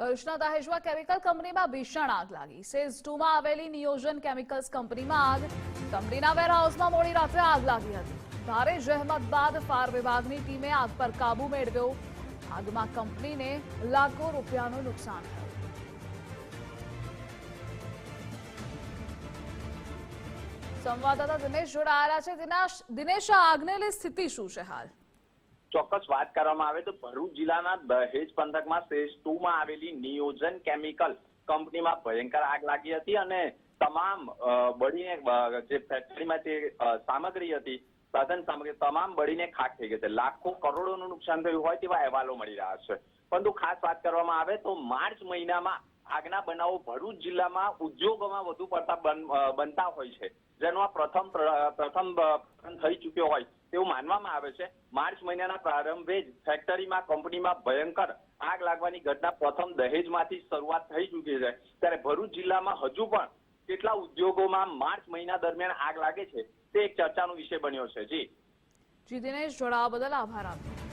ભરૂચના દહેજમાં કેમિકલ કંપનીમાં ભીષણ આગ લાગી। ફેઝ 2 માં આવેલી નિયોજન કેમિકલ્સ કંપનીમાં આગ। કંપનીના વેરહાઉસમાં મોડી રાત્રે આગ લાગી હતી। ભારે જહેમત બાદ ફાયર વિભાગની ટીમે આગ પર કાબુ મેળવ્યો। આગમાં કંપનીને લાખો રૂપિયાનું નુકસાન થયું। સંવાદદાતા દિનેશ જોડાયેલા છે। દિનેશ, આગને લઈ સ્થિતિ શું છે હાલ? ચોક્કસ વાત કરવામાં આવે તો ભરૂચ જિલ્લાના દહેજ પંથકમાં ફેઝ 2 માં આવેલી નિયોજન કેમિકલ કંપનીમાં ભયંકર આગ લાગી હતી અને તમામ બળીને જે ફેક્ટરીમાં જે સામગ્રી હતી, સાધન સામગ્રી તમામ બળીને ખાક થઈ ગઈ છે। લાખો કરોડોનું નુકસાન થયું હોય તેવા અહેવાલો મળી રહ્યા છે। પરંતુ ખાસ વાત કરવામાં આવે તો માર્ચ મહિનામાં આગના બનાવો ભરૂચ જિલ્લામાં ઉદ્યોગોમાં વધુ પડતા બનતા હોય છે, જેનો આ પ્રથમ થઈ ચૂક્યો હોય તેવું માનવામાં આવે છે। માર્ચ મહિનાના પ્રારંભે જ ફેક્ટરીમાં કંપનીમાં ભયંકર આગ લાગવાની ઘટના પ્રથમ દહેજમાંથી શરૂઆત થઈ ચૂકી છે, ત્યારે ભરૂચ જિલ્લામાં હજુ પણ કેટલા ઉદ્યોગોમાં માર્ચ મહિના દરમિયાન આગ લાગે છે તે એક ચર્ચાનો વિષય બન્યો છે। જી દિનેશ, જોડાવા બદલ આભાર આપનો।